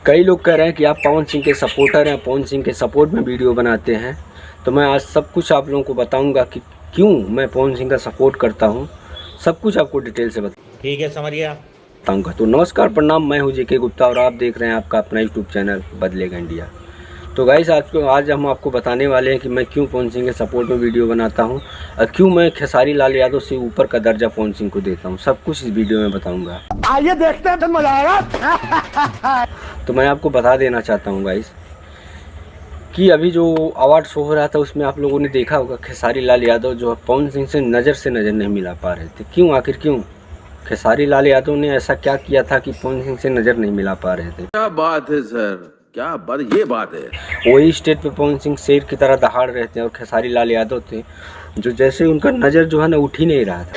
कई लोग कह रहे हैं कि आप पवन सिंह के सपोर्टर हैं, पवन सिंह के सपोर्ट में वीडियो बनाते हैं। तो मैं आज सब कुछ आप लोगों को बताऊंगा कि क्यों मैं पवन सिंह का सपोर्ट करता हूं। सब कुछ आपको डिटेल से ठीक है, समझ गया। बताऊंगा। तो नमस्कार, प्रणाम, मैं हूं जेके गुप्ता और आप देख रहे हैं आपका अपना यूट्यूब चैनल बदलेगा इंडिया। तो गाइस आज हम आपको बताने वाले हैं कि मैं क्यों पवन सिंह के सपोर्ट में वीडियो बनाता हूं और क्यों मैं खेसारी लाल यादव से ऊपर का दर्जा पवन सिंह को देता हूं। सब कुछ इस वीडियो में बताऊंगा। आइए देखते हैं, मजा आएगा। तो मैं आपको बता देना चाहता हूं गाइस कि अभी जो अवार्ड शो हो रहा था उसमें आप लोगों ने देखा होगा खेसारी लाल यादव जो पवन सिंह से नज़र नहीं मिला पा रहे थे। क्यों, आखिर क्यों? खेसारी लाल यादव ने ऐसा क्या किया था कि पवन सिंह से नज़र नहीं मिला पा रहे थे? क्या बात है सर, क्या बात, ये बात है। वही स्टेज पे पवन सिंह शेर की तरह दहाड़ रहे थे और खेसारी लाल यादव थे जो जैसे उनका नज़र जो है ना उठ ही नहीं रहा था।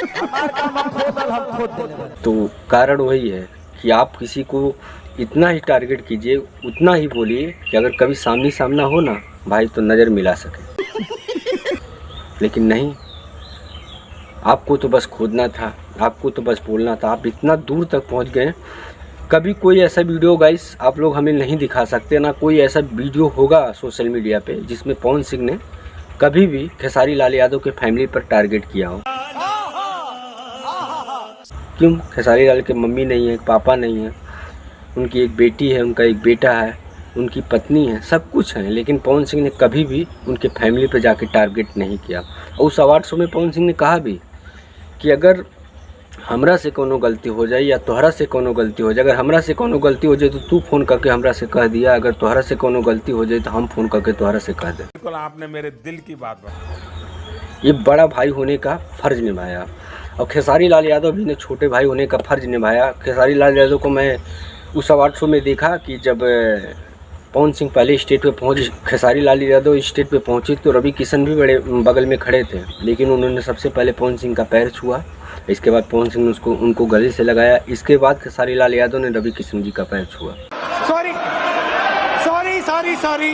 तो कारण वही है कि आप किसी को इतना ही टारगेट कीजिए, उतना ही बोलिए कि अगर कभी सामने सामना हो ना भाई तो नज़र मिला सके। लेकिन नहीं, आपको तो बस खोदना था, आपको तो बस बोलना था। आप इतना दूर तक पहुंच गए। कभी कोई ऐसा वीडियो गाइस आप लोग हमें नहीं दिखा सकते, ना कोई ऐसा वीडियो होगा सोशल मीडिया पे जिसमें पवन सिंह ने कभी भी खेसारी लाल यादव के फैमिली पर टारगेट किया हो। क्यों? खेसारी लाल के मम्मी नहीं है, पापा नहीं है, उनकी एक बेटी है, उनका एक बेटा है, उनकी पत्नी है, सब कुछ है, लेकिन पवन सिंह ने कभी भी उनके फैमिली पर जाके टारगेट नहीं किया। और उस अवार्ड शो में पवन सिंह ने कहा भी कि अगर हमरा से कोनो गलती हो जाए या तोहरा से कोनो गलती हो जाए, अगर हमरा से कोनो गलती हो जाए तो तू फ़ोन करके हमरा से कह दिया, अगर तोहरा से कोनो गलती हो जाए तो हम फ़ोन करके तोहरा से कह दे। बिल्कुल आपने मेरे दिल की बात बताई। ये बड़ा भाई होने का फ़र्ज़ निभाया और खेसारी लाल यादव भी ने छोटे भाई होने का फ़र्ज़ निभाया। खेसारी लाल यादव को मैं उस अवार्ड शो में देखा कि जब पवन सिंह पहले स्टेज पे पहुँचे, खेसारी लाल यादव स्टेज पे पहुँचे तो रवि किशन भी बड़े बगल में खड़े थे, लेकिन उन्होंने सबसे पहले पवन सिंह का पैर छुआ। इसके बाद पवन सिंह ने उनको गले से लगाया। इसके बाद खेसारी लाल यादव ने रवि किशन जी का पैर छुआ। Sorry sorry sorry sorry.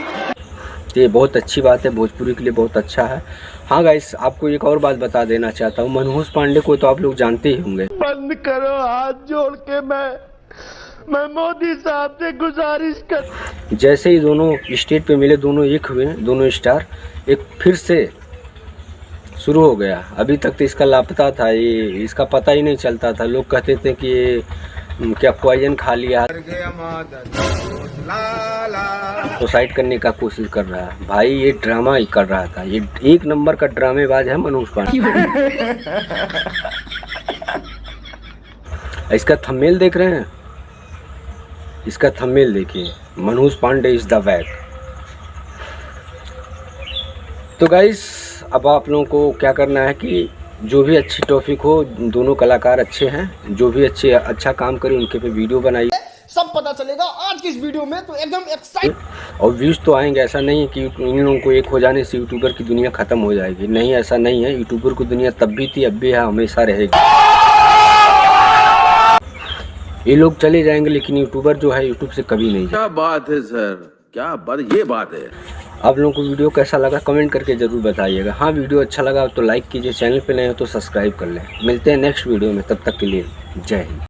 तो ये बहुत अच्छी बात है, भोजपुरी के लिए बहुत अच्छा है। हाँ गाइस, आपको एक और बात बता देना चाहता हूँ। मनोज पांडे को तो आप लोग जानते ही होंगे। बंद करो, हाथ जोड़ के मैं मोदी साहब से गुजारिश कर। जैसे ही दोनों स्टेज पे मिले, दोनों एक हुए, दोनों स्टार एक फिर से शुरू हो गया। अभी तक तो इसका लापता था, ये इसका पता ही नहीं चलता था। लोग कहते थे कि ये क्या पॉइजन खा लिया, सुसाइड करने का कोशिश कर रहा है। भाई ये ड्रामा ही कर रहा था, ये एक नंबर का ड्रामेबाज है मनोज पांडे। इसका थंबनेल देख रहे हैं, इसका थंबनेल देखिए, Manoj Pandey is the back. तो गाइस अब आप लोगों को क्या करना है कि जो भी अच्छी टॉपिक हो, दोनों कलाकार अच्छे हैं, जो भी अच्छा काम करे उनके पे वीडियो बनाइए, सब पता चलेगा आज की इस वीडियो में। तो एकदम एक्साइट और व्यूज़ तो आएंगे। ऐसा नहीं है कि इन लोगों को एक हो जाने से यूट्यूबर की दुनिया ख़त्म हो जाएगी। नहीं, ऐसा नहीं है। यूट्यूबर की दुनिया तब भी थी, अब भी है, हमेशा रहेगी। ये लोग चले जाएंगे लेकिन यूट्यूबर जो है यूट्यूब से कभी नहीं जाएगा। क्या बात है सर, क्या बात, ये बात है। आप लोगों को वीडियो कैसा लगा कमेंट करके ज़रूर बताइएगा। हाँ, वीडियो अच्छा लगा तो लाइक कीजिए, चैनल पे नए हो तो सब्सक्राइब कर लें। मिलते हैं नेक्स्ट वीडियो में, तब तक के लिए जय हिंद।